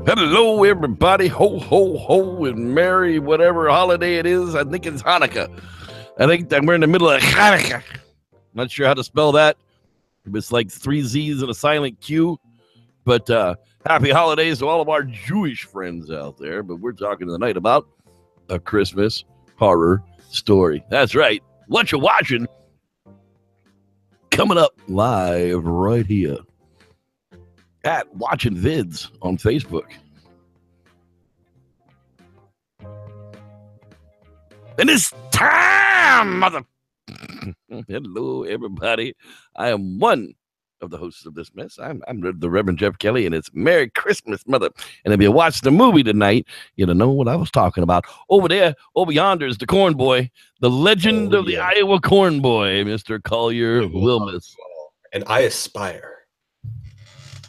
Hello, everybody. Ho, ho, ho, and merry whatever holiday it is. I think it's Hanukkah. I think that we're in the middle of Hanukkah. Not sure how to spell that. It's like 3 Z's and a silent Q. But happy holidays to all of our Jewish friends out there. But we're talking tonight about a Christmas horror story. That's right. What you watching? Coming up live right here at Watching Vids on Facebook. And it's time, mother. Hello, everybody. I am one of the hosts of this mess. I'm the Reverend Jeff Kelly, and it's Merry Christmas, mother. And if you watch the movie tonight, you'll know what I was talking about. Over there, over yonder is the corn boy, the legend of the Iowa corn boy, Mr. Collier Wilmus. And I aspire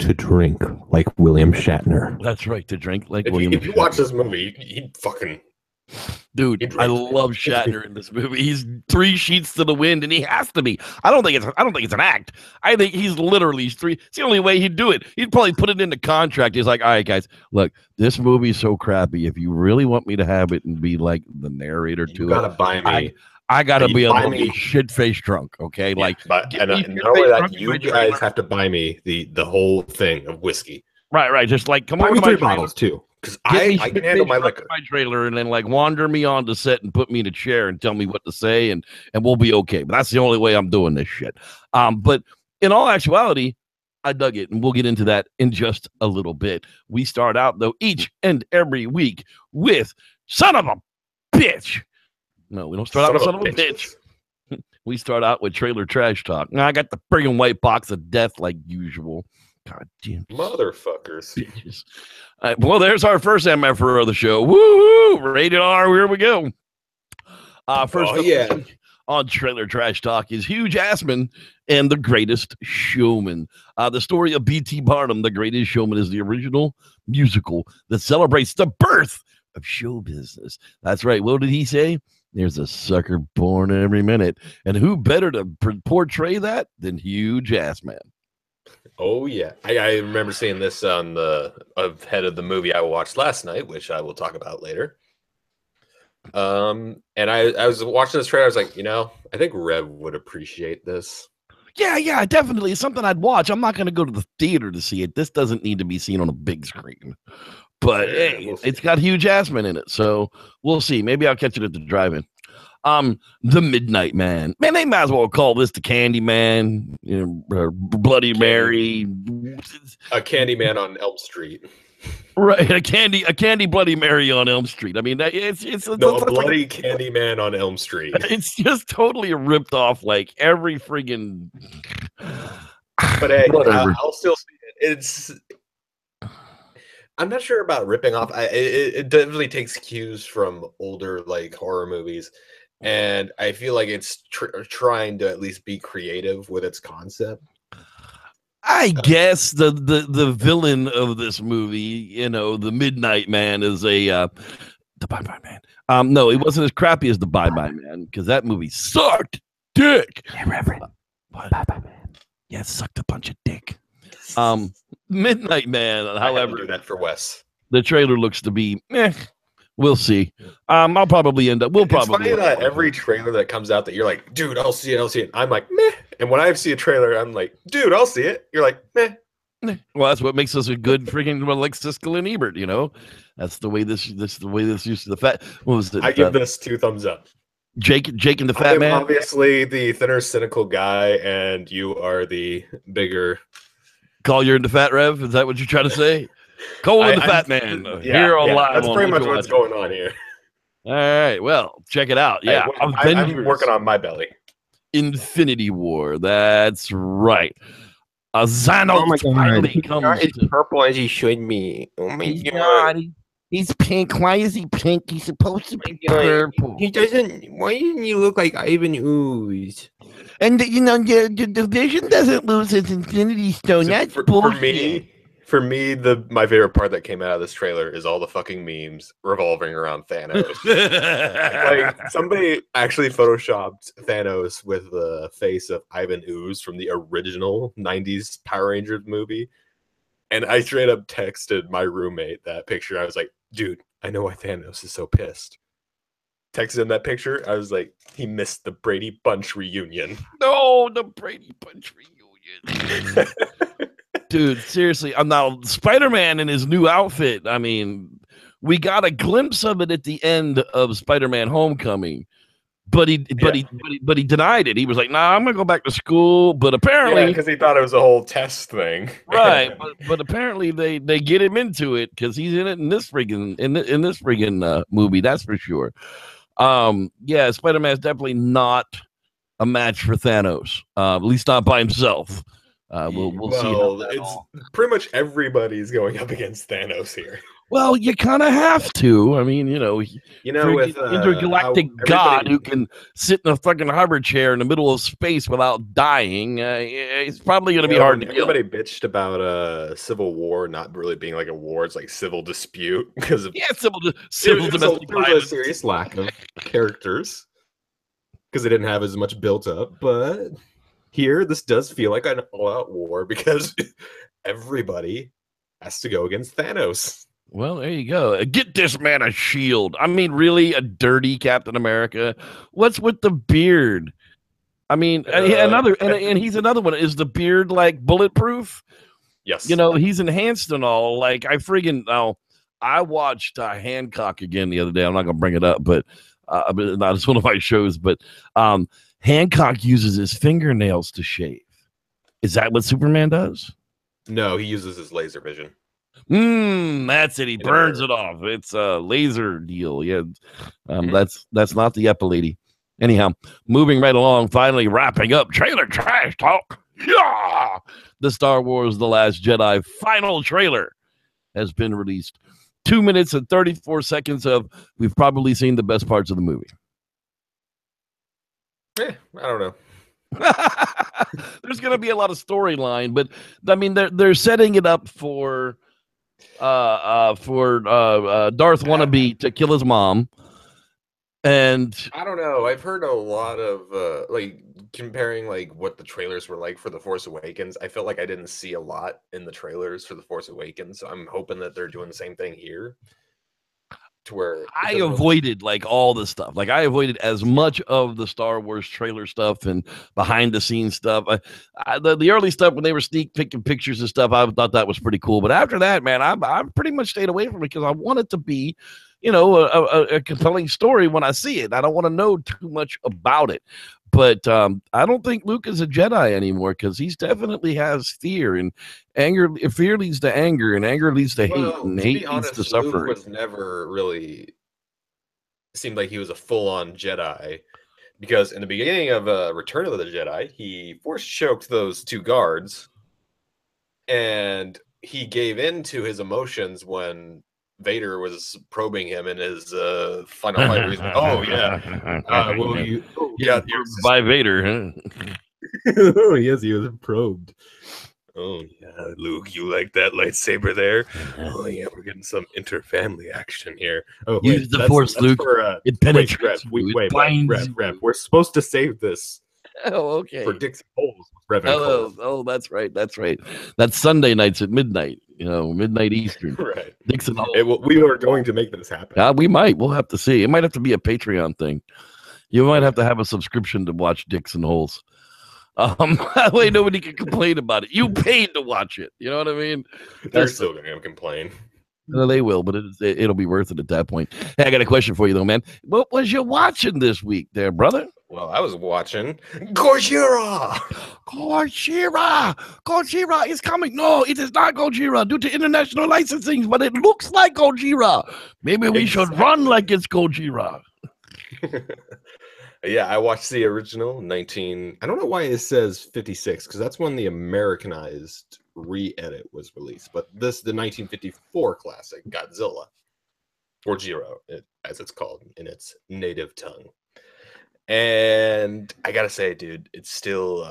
to drink like William Shatner. That's right, to drink like William Shatner. If you watch this movie, he'd fucking... Dude, I love Shatner in this movie. He's 3 sheets to the wind, and he has to be. I don't think it's an act. I think he's literally 3. It's the only way he'd do it. He'd probably put it in the contract. He's like, all right, guys, look, this movie's so crappy. If you really want me to have it and be like the narrator to it, you gotta buy me. I gotta be a little shit-faced drunk, okay? Yeah, like, but not only that, you guys have to buy me the whole thing of whiskey. Right. Just like come buy over me to 3 my bottles too. Because I can handle my liquor. My trailer, and then like wander me on the set and put me in a chair and tell me what to say, and we'll be okay. But that's the only way I'm doing this shit. But in all actuality, I dug it, and we'll get into that in just a little bit. We start out though each and every week with son of a bitch. No, we don't start out with son of a bitch. We start out with trailer trash talk. Now I got the friggin' white box of death like usual. God damn motherfuckers. Bitches. Well, there's our first MFR of the show. Woo! Rated R, here we go. First on Trailer Trash Talk is Hugh Jackman and The Greatest Showman. The story of B.T. Barnum, The Greatest Showman, is the original musical that celebrates the birth of show business. That's right. What did he say? There's a sucker born every minute. And who better to portray that than Hugh Jackman? Oh, yeah. I remember seeing this on the head of the movie I watched last night, which I will talk about later. And I was watching this trailer. I was like, I think Rev would appreciate this. Yeah, definitely. It's something I'd watch. I'm not going to go to the theater to see it. This doesn't need to be seen on a big screen. But hey, it's got Hugh Jackman in it. So we'll see. Maybe I'll catch it at the drive-in. The Midnight Man. Man, they might as well call this the Candy Man, Bloody Mary. A Candy Man on Elm Street. Right, a candy Bloody Mary on Elm Street. I mean, it's a bloody like Candy Man on Elm Street. It's just totally ripped off like every friggin'. But hey, I'll still see it. I'm not sure about ripping off. It definitely takes cues from older like horror movies. And I feel like it's trying to at least be creative with its concept. I guess the villain of this movie, the Midnight Man, is the Bye-Bye Man. No, it wasn't as crappy as the Bye-Bye Man, because that movie sucked dick. Hey, Reverend. Bye-Bye Man. Yeah, it sucked a bunch of dick. Midnight Man, however, do that for Wes. The trailer looks to be we'll see. I'll probably end up. It's funny that every trailer that comes out that you're like, dude, I'll see it. I'm like, meh. And when I see a trailer, I'm like, dude, I'll see it. You're like, meh. Well, that's what makes us a good freaking like Siskel and Ebert. That's the way this used to the fat. What was it? I give this 2 thumbs up. Jake and the Fat Man. Obviously, the thinner, cynical guy, and you are the bigger. Collier and the Fat Rev. Is that what you're trying to say? Cole and the Fat Man. Here on live. That's pretty much what's going on here. All right. Well, check it out. Yeah. I'm working on my belly. Infinity War. That's right. Xanos finally comes. It's purple as he should be. Oh my god. He's pink. Why is he pink? He's supposed to be purple. He doesn't. Why doesn't he look like Ivan Ooze? And the Vision doesn't lose his Infinity Stone. That's bullshit. For me, For me, my favorite part that came out of this trailer is all the fucking memes revolving around Thanos. Like somebody actually photoshopped Thanos with the face of Ivan Ooze from the original '90s Power Rangers movie, and I straight up texted my roommate that picture. I was like, "Dude, I know why Thanos is so pissed." Texted him that picture. I was like, "He missed the Brady Bunch reunion." No, the Brady Bunch reunion. Dude, seriously, I'm now Spider-Man in his new outfit. I mean, we got a glimpse of it at the end of Spider-Man Homecoming, but he denied it. He was like, "Nah, I'm gonna go back to school." But apparently, because he thought it was a whole test thing, right? But apparently, they get him into it because he's in it in this friggin' movie. That's for sure. Yeah, Spider-Man's definitely not a match for Thanos. At least not by himself. We'll see. It's pretty much everybody's going up against Thanos here. Well, you kind of have to. I mean, with intergalactic god who can sit in a fucking hover chair in the middle of space without dying, it's probably going to be hard to kill. Everybody bitched about Civil War not really being like a war; it's like civil dispute because of civil domestic violence. A serious lack of characters because they didn't have as much built up, but. Here, this does feel like an all-out war because everybody has to go against Thanos. Well, there you go. Get this man a shield. I mean, really, a dirty Captain America? What's with the beard? I mean, and he's another one. Is the beard like bulletproof? Yes. He's enhanced and all. Like I watched Hancock again the other day. I'm not gonna bring it up, but it's one of my shows. But Hancock uses his fingernails to shave. Is that what Superman does? No, he uses his laser vision. That's it. He burns it off. It's a laser deal. Yeah. That's not the Epilady. Anyhow, moving right along, finally wrapping up trailer trash talk. Yeah! The Star Wars The Last Jedi final trailer has been released. 2 minutes and 34 seconds of we've probably seen the best parts of the movie. I don't know. There's going to be a lot of storyline, but I mean they're setting it up for Darth wannabe to kill his mom. And I don't know. I've heard a lot of comparing what the trailers were like for The Force Awakens. I felt like I didn't see a lot in the trailers for The Force Awakens. So I'm hoping that they're doing the same thing here. To where I avoided all the stuff. I avoided as much of the Star Wars trailer stuff and behind the scenes stuff. The early stuff when they were sneak picking pictures and stuff, I thought that was pretty cool. But after that, man, I pretty much stayed away from it because I want it to be, a compelling story when I see it. I don't want to know too much about it. But I don't think Luke is a Jedi anymore because he definitely has fear, and fear leads to anger, and anger leads to hate, and hate leads to suffering. Luke was never really seemed like he was a full-on Jedi because in the beginning of Return of the Jedi, he force choked those two guards, and he gave in to his emotions when Vader was probing him in his final fight. He's like, "Oh yeah, by Vader." Huh? Oh yes, he was probed. Oh yeah, Luke, you like that lightsaber there? Oh yeah, we're getting some inter-family action here. Oh, use the Force, Luke. It penetrates. Wait, Rev. We're supposed to save this. Oh, okay. For Dixon Holes. Oh, that's right. That's Sunday nights at midnight. Midnight Eastern. Right. Dixon Holes. We are going to make this happen. We might. We'll have to see. It might have to be a Patreon thing. You might have to have a subscription to watch Dixon Holes. That way nobody can complain about it. You paid to watch it. You know what I mean? They're still going to complain. No, they will, but it'll be worth it at that point. Hey, I got a question for you, though, man. What was you watching this week there, brother? Well, I was watching Gojira. Gojira is coming. No, it is not Gojira due to international licensing, but it looks like Gojira. Maybe we should run like it's Gojira. Yeah, I watched the original 19. I don't know why it says 56 because that's when the Americanized re-edit was released. But the 1954 classic Godzilla, or Jiro, as it's called in its native tongue. And I gotta say, dude, it's still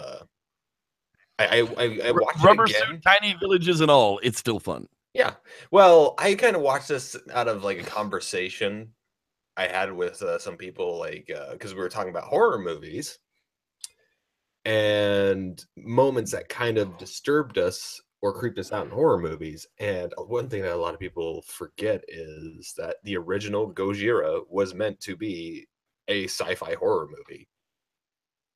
I watched Rubber it again. suit, tiny villages and all. It's still fun. Yeah. Well, I kind of watched this out of like a conversation I had with some people, like because we were talking about horror movies and moments that kind of disturbed us or creeped us out in horror movies. And one thing that a lot of people forget is that the original Gojira was meant to be a sci-fi horror movie.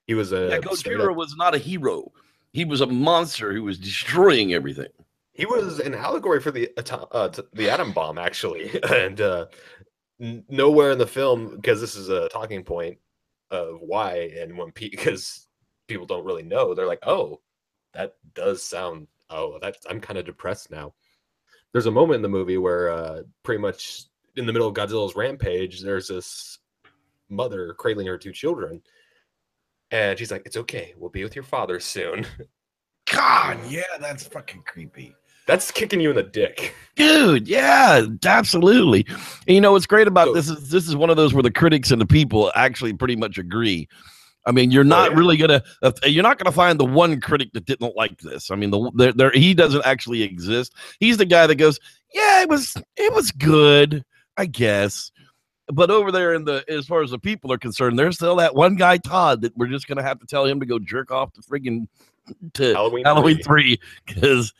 He was a Gojira was not a hero. He was a monster who was destroying everything. He was an allegory for the atom bomb, actually, and nowhere in the film, because this is a talking point of why, and when because people don't really know, they're like, oh, that does sound. Oh, I'm kind of depressed now. There's a moment in the movie where pretty much in the middle of Godzilla's rampage, there's this mother cradling her two children, and she's like, "It's okay, we'll be with your father soon." God, yeah, that's fucking creepy. That's kicking you in the dick, dude. Yeah, absolutely. And you know what's great about this is one of those where the critics and the people actually pretty much agree. I mean, you're not really gonna find the one critic that didn't like this. I mean, he doesn't actually exist. He's the guy that goes, yeah, it was good, I guess. But over there as far as the people are concerned, there's still that one guy, Todd, that we're just gonna have to tell him to go jerk off to Halloween 3 because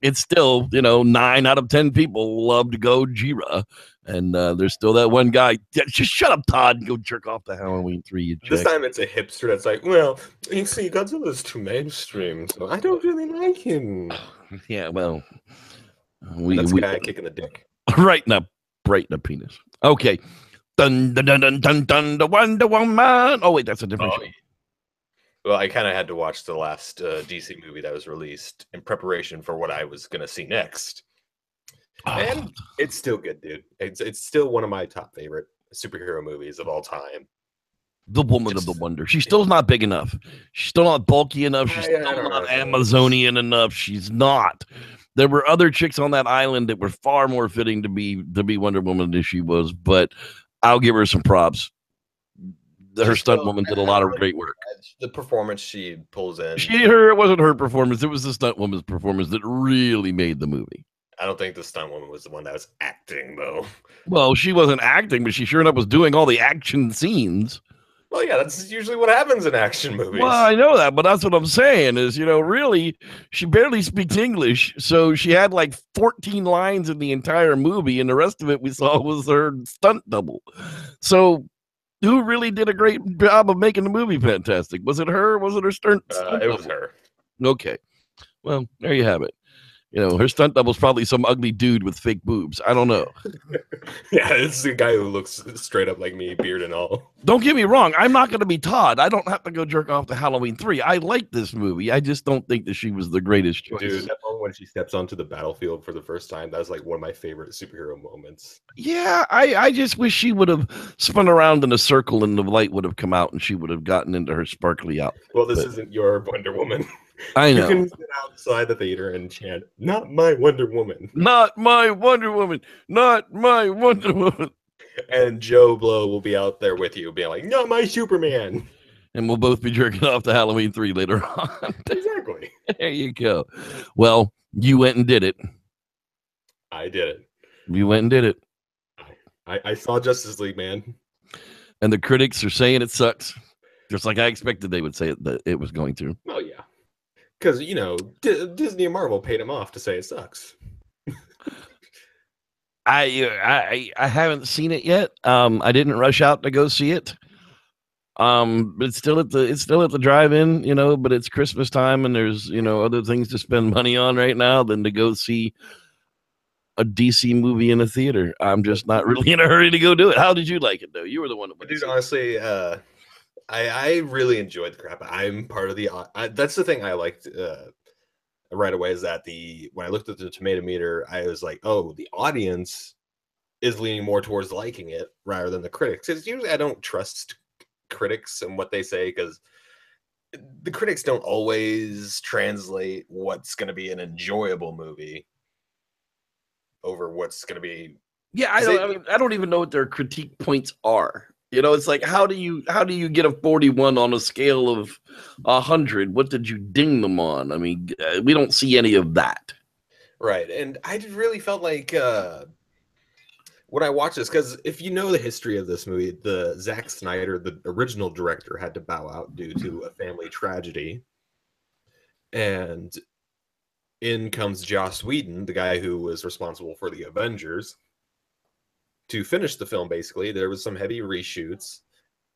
it's still, 9 out of 10 people loved Gojira, and there's still that one guy. Just shut up, Todd, and go jerk off to Halloween 3. This time it's a hipster that's like, well, you see, Godzilla's too mainstream, so I don't really like him. Yeah, well, that's the guy kicking the dick right in the penis. Okay, dun dun dun dun dun dun. The Wonder Woman. Oh wait, that's a different show. Well, I kind of had to watch the last DC movie that was released in preparation for what I was going to see next. And it's still good, dude. It's still one of my top favorite superhero movies of all time. The Woman of the Wonder. She's still not big enough. She's still not bulky enough. She's still not Amazonian enough. She's not. There were other chicks on that island that were far more fitting to be Wonder Woman than she was, but I'll give her some props. Her stunt woman did a lot of great work. The performance she pulls in. It wasn't her performance. It was the stunt woman's performance that really made the movie. I don't think the stunt woman was the one that was acting, though. Well, she wasn't acting, but she sure enough was doing all the action scenes. Well, yeah, that's usually what happens in action movies. Well, I know that, but that's what I'm saying is, really, she barely speaks English. So she had like 14 lines in the entire movie, and the rest of it we saw was her stunt double. So who really did a great job of making the movie fantastic? Was it her? Was it her stunt? It was her. Okay. Well, there you have it. Her stunt double's probably some ugly dude with fake boobs. I don't know. Yeah, it's the guy who looks straight up like me, beard and all. Don't get me wrong. I'm not going to be Todd. I don't have to go jerk off to Halloween 3. I like this movie. I just don't think that she was the greatest choice. Dude, that moment when she steps onto the battlefield for the first time, that was like one of my favorite superhero moments. Yeah, I just wish she would have spun around in a circle and the light would have come out and she would have gotten into her sparkly outfit. Well, this isn't your Wonder Woman. I know. You can sit outside the theater and chant, "Not my Wonder Woman. Not my Wonder Woman. Not my Wonder Woman." And Joe Blow will be out there with you, being like, "Not my Superman." And we'll both be jerking off to Halloween 3 later on. Exactly. There you go. Well, you went and did it. I did it. You went and did it. I saw Justice League, man. And the critics are saying it sucks. Just like I expected they would say that it was going to. Oh, yeah. Because, Disney and Marvel paid him off to say it sucks. I haven't seen it yet. I didn't rush out to go see it. But it's still at the drive-in, but it's Christmas time and there's, other things to spend money on right now than to go see a DC movie in a theater. I'm just not really in a hurry to go do it. How did you like it though? You were the one that went. Dude, honestly, I really enjoyed the crap. I'm part of the. That's the thing I liked right away is that when I looked at the tomato meter, I was like, oh, the audience is leaning more towards liking it rather than the critics. Because usually I don't trust critics and what they say because the critics don't always translate what's going to be an enjoyable movie over what's going to be. Yeah, I don't even know what their critique points are. You know, it's like how do you get a 41 on a scale of 100? What did you ding them on? I mean, we don't see any of that. Right, and I really felt like when I watched this, because if you know the history of this movie, the Zack Snyder, the original director, had to bow out due to a family tragedy, and in comes Joss Whedon, the guy who was responsible for the Avengers, to finish the film. Basically, there was some heavy reshoots,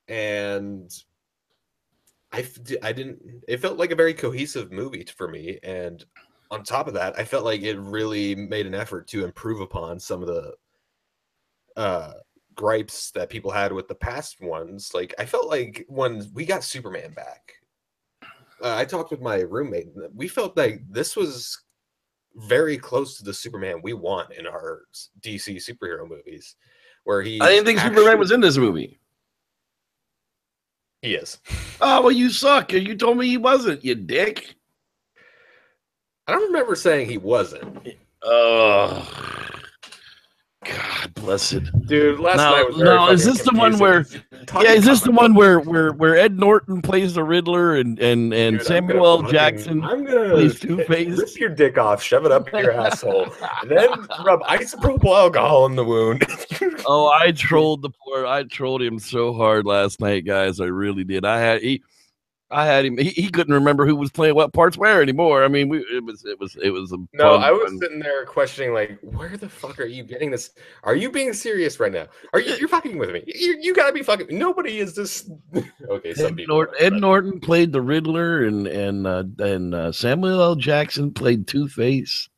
and I didn't. It felt like a very cohesive movie for me, and on top of that, I felt like it really made an effort to improve upon some of the gripes that people had with the past ones. Like, I felt like when we got Superman back, I talked with my roommate. We felt like this was very close to the Superman we want in our DC superhero movies, where I didn't think Superman was in this movie. He is. Oh, well, you suck. You told me he wasn't, you dick. I don't remember saying he wasn't. Oh, God bless it, dude. Last night was very is this the one where? Yeah, is this the one where Ed Norton plays the Riddler and dude, Samuel L. Jackson plays Two-Face? Rip your dick off, shove it up your asshole, and then rub isopropyl alcohol in the wound. Oh, I trolled him so hard last night, guys. I really did. I had him. He couldn't remember who was playing what parts where anymore. I mean, it was a no. I was sitting there questioning, like, where the fuck are you getting this? Are you being serious right now? You're fucking with me? You gotta be fucking. Nobody is this. Okay, some people. Ed Norton played the Riddler, and Samuel L. Jackson played Two-Face.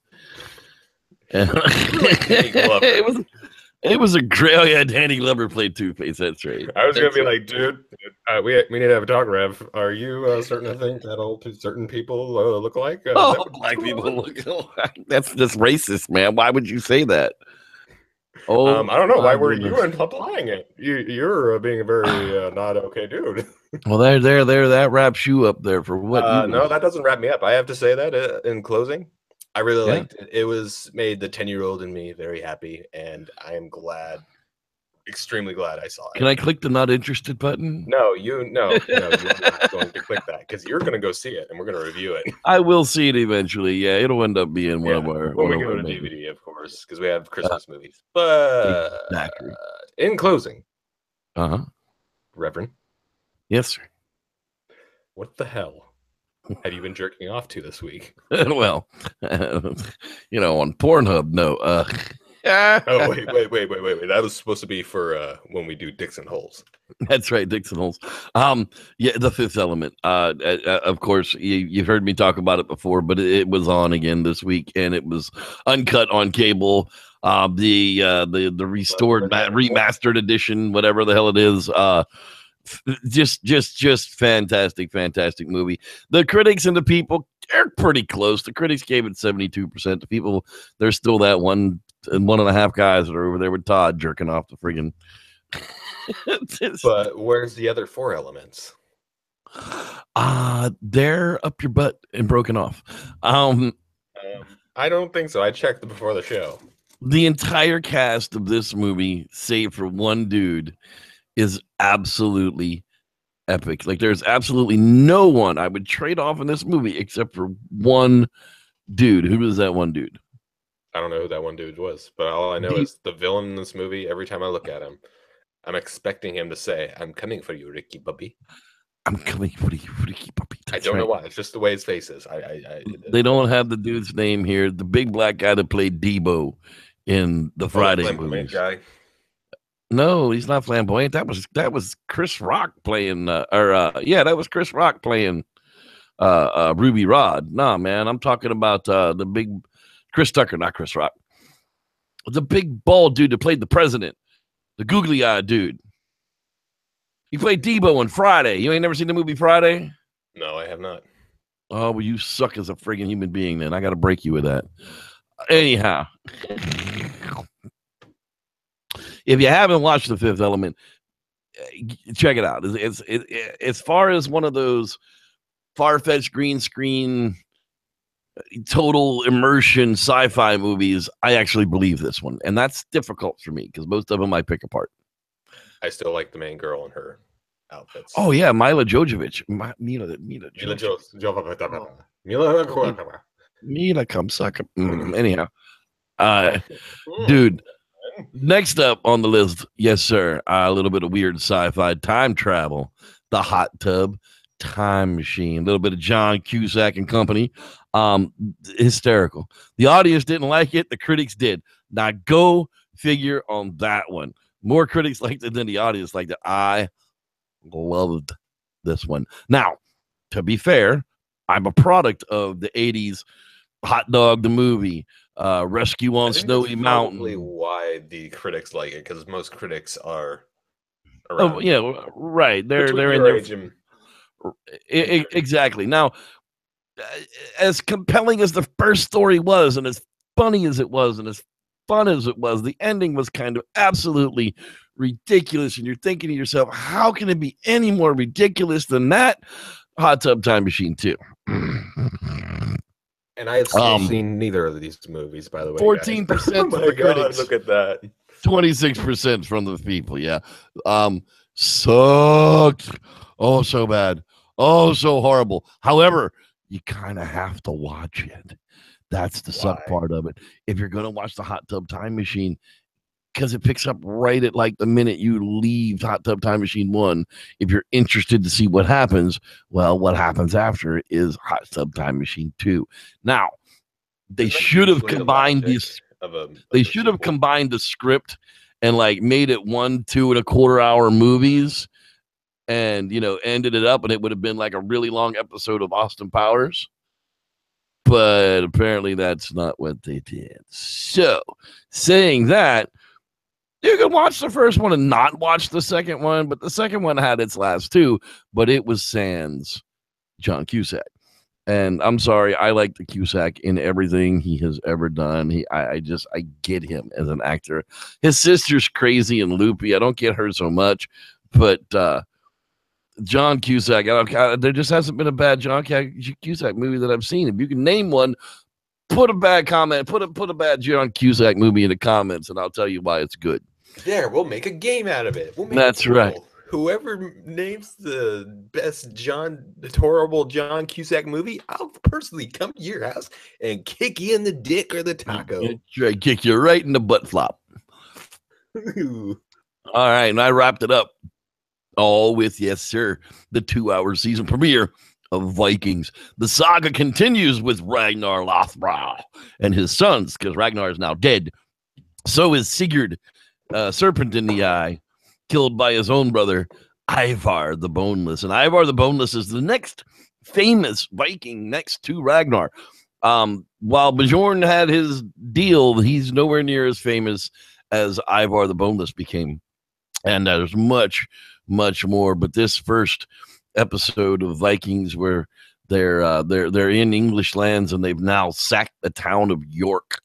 And It was a great. Oh yeah, Danny Glover played Two-Face. That's right. I was gonna be like, dude, we need to have a talk, Rev. Are you starting to think that all certain people look alike? Black people look alike. That's just racist, man. Why would you say that? Oh, I don't know. Why were you implying it? You're being a very not okay dude. Well, there. That wraps you up there for what? No, that doesn't wrap me up. I have to say that in closing, I really liked it. It was made the 10-year-old in me very happy, and I am extremely glad I saw it. Can I click the not interested button? No, you're not going to click that, because you're going to go see it, and we're going to review it. I will see it eventually. Yeah, it'll end up being one of our. When we go to DVD, of course, because we have Christmas movies. But exactly. In closing, Reverend. Yes, sir. What the hell have you been jerking off to this week? Well, on Pornhub, no. Oh, wait. That was supposed to be for when we do Dixon Holes. That's right, Dixon Holes. Yeah, The Fifth Element. Of course, you've heard me talk about it before, but it was on again this week, and it was uncut on cable. The restored, remastered edition, whatever the hell it is. Just fantastic movie. The critics and the people are pretty close. The critics gave it 72%. The people, there's still that 1.5 guys that are over there with Todd jerking off the friggin' But where's the other 4 elements? They're up your butt and broken off. I don't think so. I checked before the show. The entire cast of this movie, save for one dude, is absolutely epic. Like, there's absolutely no one I would trade off in this movie except for one dude. Who was that one dude? I don't know who that one dude was, but all I know is the villain in this movie. Every time I look at him, I'm expecting him to say, "I'm coming for you, Ricky Bobby. I'm coming for you, Ricky Bobby." I don't know why. It's just the way his face is. They don't have the dude's name here. The big black guy that played Debo in the Friday movies. Guy. No, he's not flamboyant. That was Chris Rock playing. That was Chris Rock playing Ruby Rod. Nah, man, I'm talking about the big Chris Tucker, not Chris Rock. The big bald dude that played the president, the googly-eyed dude. He played Debo on Friday. You ain't never seen the movie Friday? No, I have not. Oh, well, you suck as a friggin' human being. Then I got to break you with that. Anyhow. If you haven't watched The Fifth Element, check it out. It's as far as one of those far-fetched green screen, total immersion sci-fi movies, I actually believe this one. And that's difficult for me because most of them I pick apart. I still like the main girl in her outfits. Oh yeah, Mila Jovovich. Mila comes suck. Anyhow, dude. Next up on the list, yes sir, a little bit of weird sci-fi time travel, the hot tub time machine, a little bit of John Cusack and company. Hysterical. The audience didn't like it, the critics did. Now go figure on that one. More critics liked it than the audience liked it. I loved this one. Now, to be fair, I'm a product of the 80s Hot Dog the movie, Rescue on Snowy Mountain. Probably why the critics like it, because most critics are around. Oh yeah, right. They're in their exactly. Now, as compelling as the first story was, and as funny as it was, and as fun as it was, the ending was kind of absolutely ridiculous. And you're thinking to yourself, how can it be any more ridiculous than that? Hot Tub Time Machine 2. And I have still seen neither of these movies, by the way. 14% from the critics. Look at that. 26% from the people. Yeah. Sucked. Oh, so bad. Oh, so horrible. However, you kind of have to watch it. That's the suck part of it. If you're going to watch the Hot Tub Time Machine, because it picks up right at like the minute you leave Hot Tub Time Machine 1. If you're interested to see what happens, well, what happens after is Hot Tub Time Machine 2. Now, they should have combined these. They should have combined the script and like made it 1, 2.25 hour movies, and ended it up, and it would have been like a really long episode of Austin Powers. But apparently, that's not what they did. So, saying that, you can watch the first one and not watch the second one, but the second one had its last too, but it was sans John Cusack. And I'm sorry, I like the Cusack in everything he has ever done. I get him as an actor. His sister's crazy and loopy. I don't get her so much, but John Cusack, there just hasn't been a bad John Cusack movie that I've seen. If you can name one, put a bad comment, put a bad John Cusack movie in the comments, and I'll tell you why it's good. There, we'll make a game out of it. That's right. Whoever names the best horrible John Cusack movie, I'll personally come to your house and kick you in the dick or the taco. Kick you right in the butt flop. All right, and I wrapped it up all with, yes, sir, the 2-hour season premiere of Vikings. The saga continues with Ragnar Lothbrok and his sons, because Ragnar is now dead. So is Sigurd, Serpent in the Eye, killed by his own brother, Ivar the Boneless. And Ivar the Boneless is the next famous Viking next to Ragnar. While Bjorn had his deal, he's nowhere near as famous as Ivar the Boneless became. And there's much, much more. But this first episode of Vikings, where they're in English lands and they've now sacked the town of York.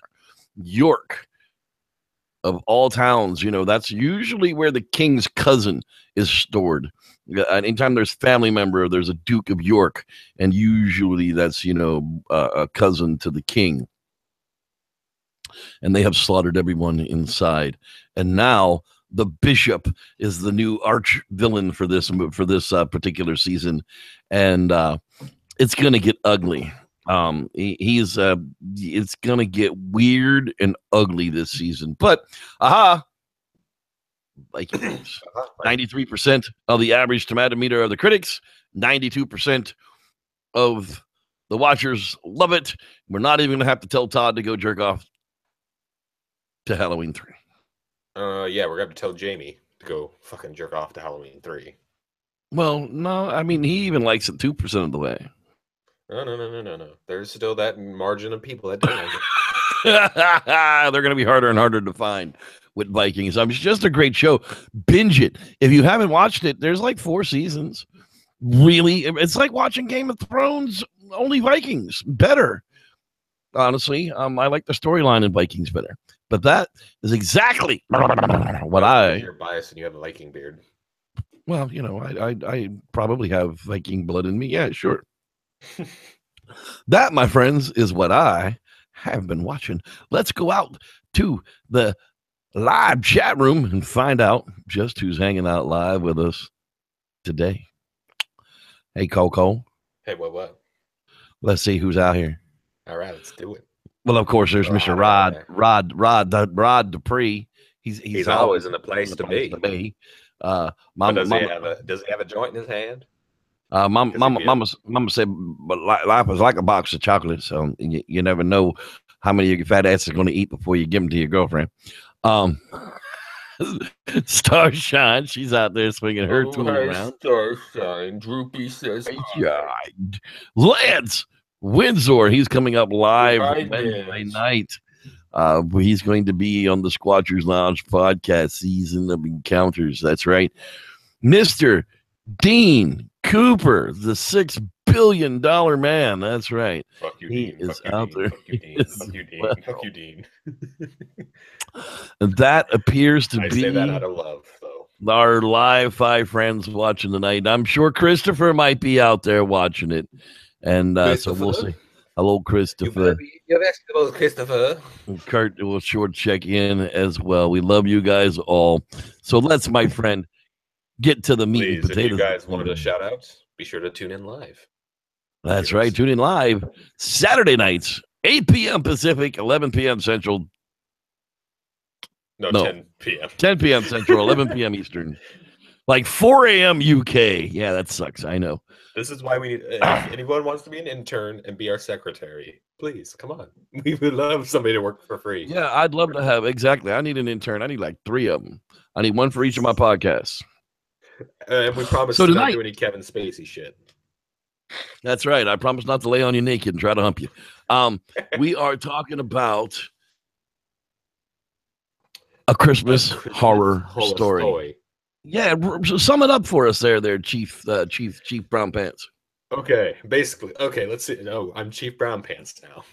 York, of all towns, that's usually where the king's cousin is stored. Anytime there's family member, there's a Duke of York, and usually that's a cousin to the king. And they have slaughtered everyone inside. And now the bishop is the new arch villain for this particular season, and it's gonna get ugly. It's gonna get weird and ugly this season. But Vikings, 93% of the average tomato meter of the critics, 92% of the watchers love it. We're not even gonna have to tell Todd to go jerk off to Halloween 3. Yeah, we're gonna have to tell Jamie to go fucking jerk off to Halloween 3. Well, no, I mean, he even likes it 2% of the way. No. There's still that margin of people that don't like it. They're going to be harder and harder to find with Vikings. It's just a great show. Binge it. If you haven't watched it, there's like 4 seasons. Really, it's like watching Game of Thrones, only Vikings. Better. Honestly, I like the storyline in Vikings better. But that is exactly what You're biased and you have a Viking beard. Well, I probably have Viking blood in me. Yeah, sure. That, my friends, is what I have been watching. Let's go out to the live chat room and find out just who's hanging out live with us today. Hey, Coco. Hey, what? Let's see who's out here. All right, let's do it. Well, of course, there's Mr. Rod Dupree. He's always in the place to be. Does he have a joint in his hand? Mama said, but life is like a box of chocolates, so you never know how many of your fat ass is going to eat before you give them to your girlfriend. Starshine, she's out there swinging her tool around. Starshine, Droopy says hi. Lance Windsor, he's coming up live Wednesday night. He's going to be on the Squatchers Lounge podcast season of encounters. That's right. Mr. Dean Cooper, the $6 billion man. That's right. Fuck you, he Dean. is out there. Fuck you, Dean. Fuck you, Dean. That appears to be. I say that out of love, though. Our live 5 friends watching tonight. I'm sure Christopher might be out there watching it. And so we'll see. Hello, Christopher. Hello, Christopher. Kurt will sure check in as well. We love you guys all. So let's, my friend, get to the meat and potatoes. If you guys wanted a shout out, be sure to tune in live. That's right. Tune in live Saturday nights, 8 p.m. Pacific, 11 p.m. Central. No, 10 p.m. 10 p.m. Central, 11 p.m. Eastern. Like 4 a.m. UK. Yeah, that sucks. I know. This is why we need, if anyone wants to be an intern and be our secretary, please, come on. We would love somebody to work for free. Yeah, I'd love to have, exactly. I need an intern. I need like 3 of them. I need one for each of my podcasts. And we promise to not do any Kevin Spacey shit. That's right. I promise not to lay on you naked and try to hump you. We are talking about a Christmas horror story. Yeah, sum it up for us there, Chief Brown Pants. Okay, basically. Okay, let's see. No, I'm Chief Brown Pants now.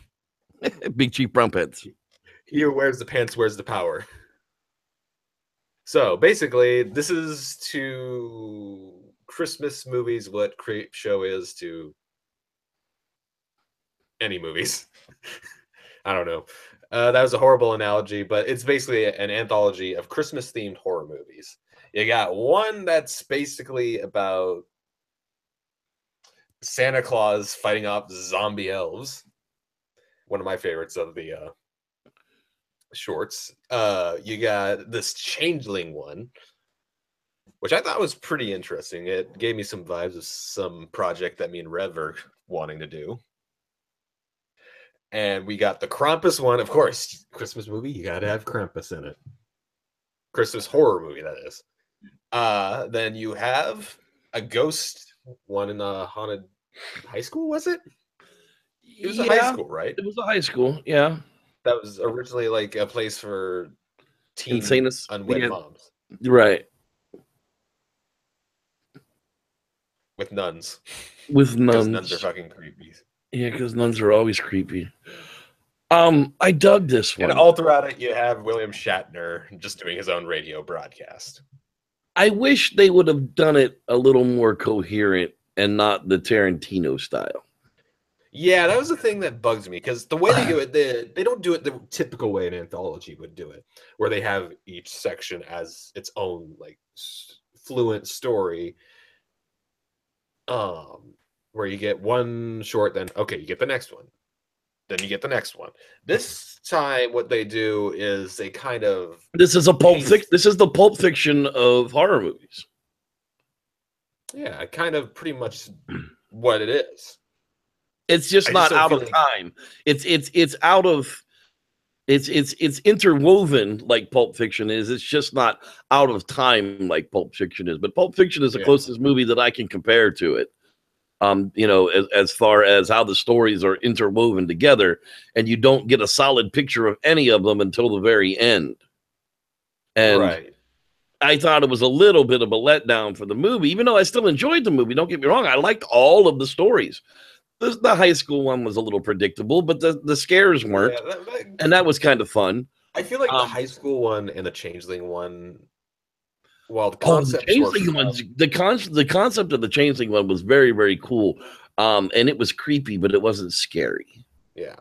Big Chief Brown Pants. He who wears the pants wears the power. So basically, this is to Christmas movies what Creep Show is to any movies. I don't know. That was a horrible analogy, but it's basically an anthology of Christmas-themed horror movies. You got one that's basically about Santa Claus fighting off zombie elves. One of my favorites of the shorts. You got this Changeling one, which I thought was pretty interesting. It gave me some vibes of some project that me and Rev are wanting to do. And we got the Krampus one. Of course, Christmas movie, you got to have Krampus in it. Christmas horror movie, that is. Then you have a ghost one in a haunted high school, was it? It was a high school, right? It was a high school, yeah. That was originally like a place for teen unwed moms. Right. With nuns. With nuns. Nuns are fucking creepy. Yeah, because nuns are always creepy. I dug this one. And all throughout it, you have William Shatner just doing his own radio broadcast. I wish they would have done it a little more coherent and not the Tarantino style. Yeah, that was the thing that bugs me, because the way they do it, they don't do it the typical way an anthology would do it, where they have each section as its own like fluent story. Where you get one short, then okay, you get the next one. Then you get the next one. This time, what they do is they kind of this is the Pulp Fiction of horror movies. Yeah, kind of pretty much what it is. It's just not out of time. It's out of it's interwoven like Pulp Fiction is. It's just not out of time like Pulp Fiction is. But Pulp Fiction is the closest movie that I can compare to it. As far as how the stories are interwoven together, and you don't get a solid picture of any of them until the very end. And I thought it was a little bit of a letdown for the movie, even though I still enjoyed the movie. Don't get me wrong. I liked all of the stories. The high school one was a little predictable, but the scares weren't. And that was kind of fun. I feel like the high school one and the Changeling one, well, the concept the concept of the Changeling one was very, very cool. And it was creepy, but it wasn't scary. Yeah.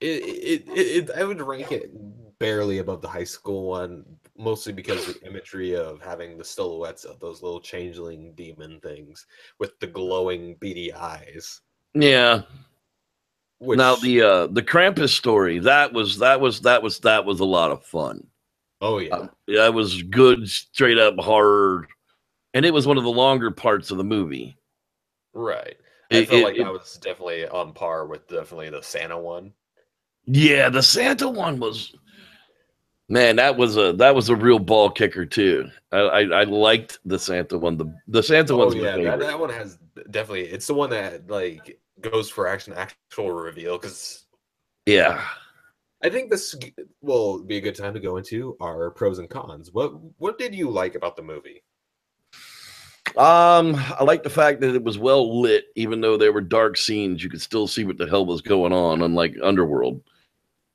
I would rank it barely above the high school one, mostly because of the imagery of having the silhouettes of those little changeling demon things with the glowing beady eyes. Yeah. Now the Krampus story, that was a lot of fun. Oh yeah. That was good, straight up horror, and it was one of the longer parts of the movie. Right. I felt like that was definitely on par with definitely the Santa one. Yeah, the Santa one was, man, that was a real ball kicker too. I liked the Santa one. The Santa one's my favorite. That one has definitely, it's the one that like goes for actual reveal, because yeah, I think this will be a good time to go into our pros and cons. What did you like about the movie? I like the fact that it was well lit, even though there were dark scenes. You could still see what the hell was going on, unlike Underworld.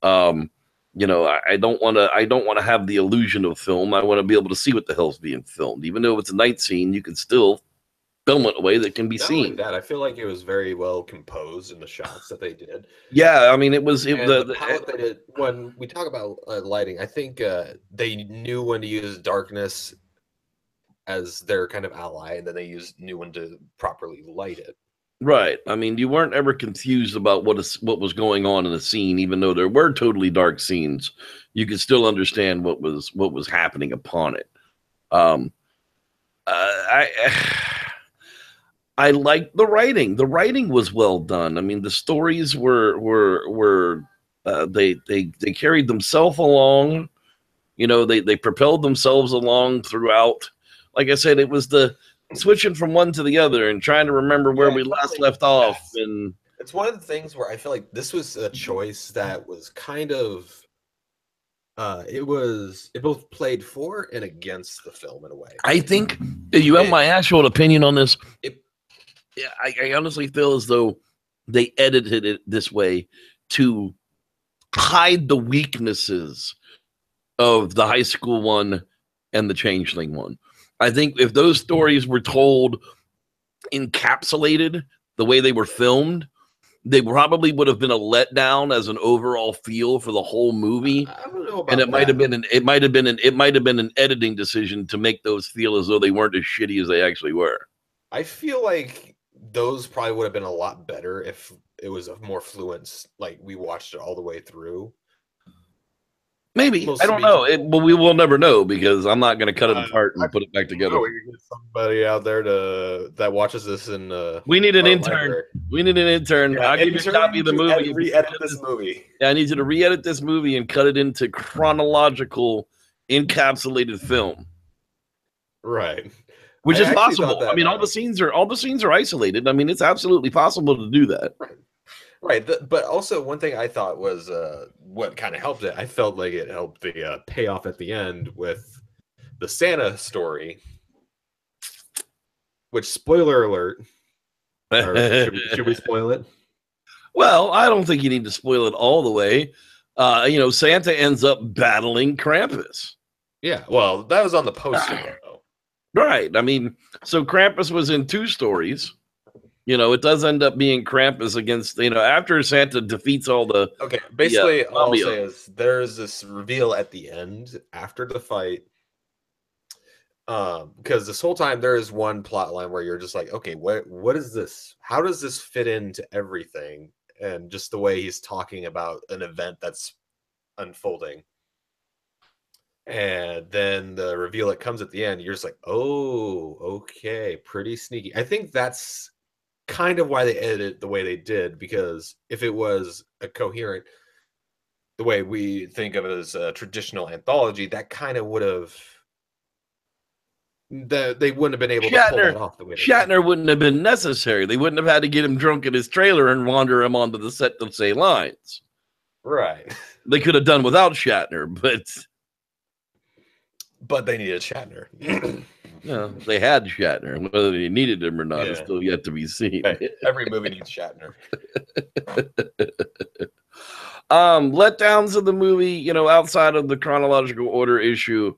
You know, I don't want to have the illusion of film. I want to be able to see what the hell's being filmed, even though it's a night scene. You can still film it a way that can be seen. Only that, I feel like it was very well composed in the shots that they did. Yeah, I mean, the palette they did. When we talk about lighting, I think they knew when to use darkness as their kind of ally, and then they knew when to properly light it. Right. I mean, you weren't ever confused about what was going on in the scene, even though there were totally dark scenes. You could still understand what was happening upon it. I liked the writing. The writing was well done. I mean, the stories were they carried themselves along. You know, they propelled themselves along throughout. Like I said, it was the switching from one to the other and trying to remember where we last left off. And it's one of the things where I feel like this was a choice that was kind of it both played for and against the film in a way. I think you have my actual opinion on this. I honestly feel as though they edited it this way to hide the weaknesses of the high school one and the changeling one. I think if those stories were told encapsulated the way they were filmed, they probably would have been a letdown as an overall feel for the whole movie. I don't know about and it might have been an editing decision to make those feel as though they weren't as shitty as they actually were. I feel like those probably would have been a lot better if it was a more fluent, like we watched it all the way through. Maybe. I don't know. Well, we will never know, because I'm not going to cut it apart and put it back together. You get somebody out there that watches this and we need an intern. Library. We need an intern. Yeah, I'll give you a copy of the movie. Re-edit this movie. Yeah, I need you to re-edit this movie and cut it into chronological, encapsulated film. Right. Which is possible. I mean, all the scenes are isolated. I mean, it's absolutely possible to do that. Right. But also, one thing I thought was what kind of helped it. I felt like it helped the payoff at the end with the Santa story. Which, spoiler alert. Should we spoil it? Well, I don't think you need to spoil it all the way. You know, Santa ends up battling Krampus. Yeah. Well, that was on the poster, though. Right. I mean, so Krampus was in 2 stories. You know, it does end up being Krampus against, you know, after Santa defeats all the... Okay, basically, all I'll say is there's this reveal at the end after the fight. Because this whole time there is one plot line where you're just like, okay, what is this? How does this fit into everything? And just the way he's talking about an event that's unfolding. And then the reveal that comes at the end, you're just like, oh, okay, pretty sneaky. I think that's kind of why they edited it the way they did, because if it was a coherent, the way we think of it as a traditional anthology, that kind of would have, they wouldn't have been able to pull that off the way Shatner wouldn't have been necessary. They wouldn't have had to get him drunk in his trailer and wander him onto the set to say lines. Right. They could have done without Shatner, but they needed Shatner. No, they had Shatner. Whether they needed him or not is still yet to be seen. Hey, every movie needs Shatner. Letdowns of the movie, you know, outside of the chronological order issue,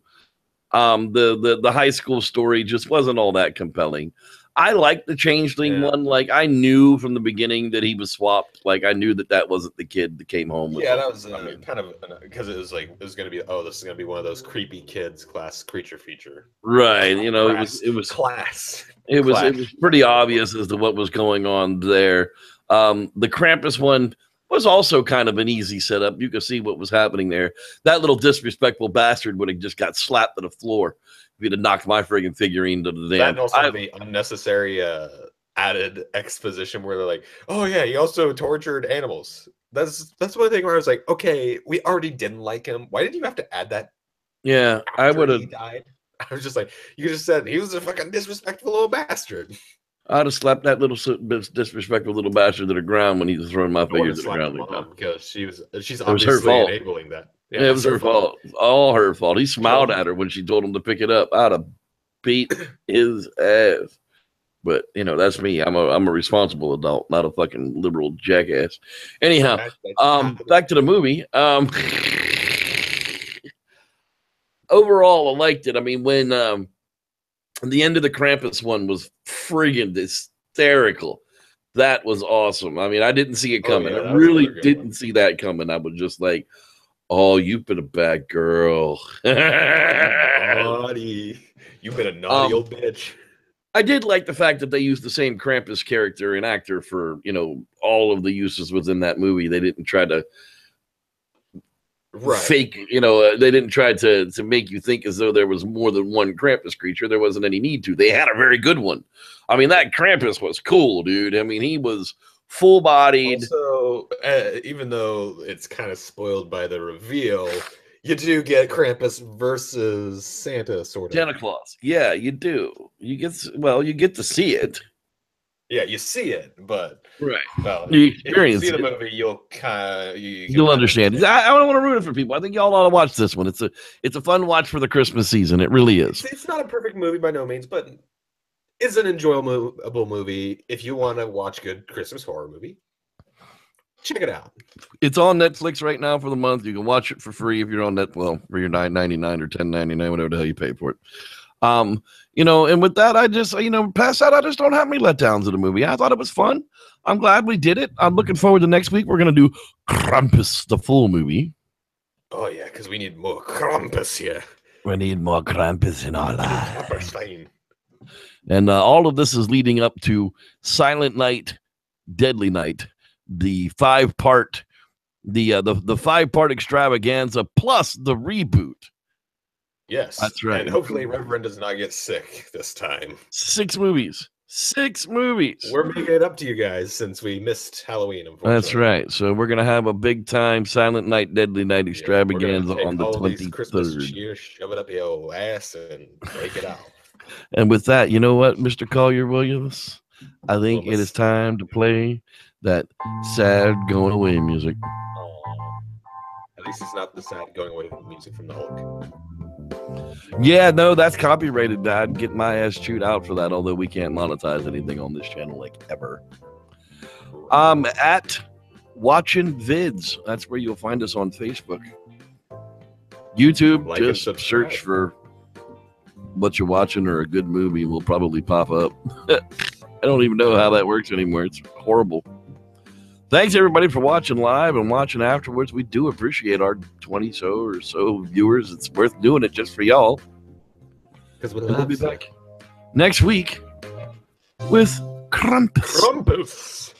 The high school story just wasn't all that compelling. I liked the changeling one. Like, I knew from the beginning that he was swapped. Like, I knew that wasn't the kid that came home with that was kind of because it was like it was going to be this is going to be one of those creepy kids class creature feature. Right. You know, class, it was class. It was pretty obvious as to what was going on there. The Krampus one was also kind of an easy setup. You could see what was happening there. That little disrespectful bastard would have just got slapped to the floor if he'd have knocked my friggin' figurine to the damn. That and also the unnecessary added exposition where they're like, "Oh yeah, he also tortured animals." That's one thing where I was like, "Okay, we already didn't like him. Why did you have to add that?" Yeah, I would have. He died. I was just like, you just said he was a fucking disrespectful little bastard. I'd have slapped that little disrespectful little bastard to the ground when he was throwing my figure to the ground. Because she's obviously enabling that. Yeah, it was her fault. All her fault. He smiled at her when she told him to pick it up. I'd have beat his ass. But you know, that's me. I'm a responsible adult, not a fucking liberal jackass. Anyhow, back to the movie. Overall, I liked it. I mean, when the end of the Krampus one was friggin' hysterical. That was awesome. I mean, I didn't see it coming. I really didn't see that coming. I was just like, "Oh, you've been a bad girl. Naughty. You've been a naughty old bitch." I did like the fact that they used the same Krampus character and actor for, you know, all of the uses within that movie. They didn't try to fake, you know, they didn't try to make you think as though there was more than one Krampus creature. There wasn't any need to. They had a very good one. I mean, that Krampus was cool, dude. I mean, he was full-bodied. Also, even though it's kind of spoiled by the reveal, you do get Krampus versus Santa, sort of. Santa Claus. Yeah, you do. You get to see it. Yeah, you see it, but well, you experience if you see the movie, you'll kind of you'll understand. I don't want to ruin it for people. I think y'all ought to watch this one. It's a fun watch for the Christmas season. It really is. It's not a perfect movie by no means, but it's an enjoyable movie if you want to watch good Christmas horror movie. Check it out. It's on Netflix right now for the month. You can watch it for free if you're on Netflix. Well, for your $9.99 or $10.99, whatever the hell you pay for it. You know, and with that, I just, you know, past that, I just don't have any letdowns in the movie. I thought it was fun. I'm glad we did it. I'm looking forward to next week. We're going to do Krampus, the full movie. Oh, yeah, because we need more Krampus here. We need more Krampus in our lives. And all of this is leading up to Silent Night, Deadly Night, the five-part extravaganza plus the reboot. Yes, that's right. And hopefully Reverend does not get sick this time. 6 movies. We're making it up to you guys since we missed Halloween. That's right. So we're gonna have a big time Silent Night, Deadly Night extravaganza on the 23rd. Shove it up your ass and break it out. And with that, you know what, Mr. Collier Williams? I think it is time to play that sad going away music. At least it's not the sad going away music from the Hulk. Yeah, no, that's copyrighted. I'd get my ass chewed out for that, although we can't monetize anything on this channel like ever. At Watching Vids, that's where you'll find us on Facebook. YouTube, just search for what you're watching or a good movie will probably pop up. I don't even know how that works anymore. It's horrible. Thanks, everybody, for watching live and watching afterwards. We do appreciate our 20 or so viewers. It's worth doing it just for y'all. Because we'll be back next week with Krampus.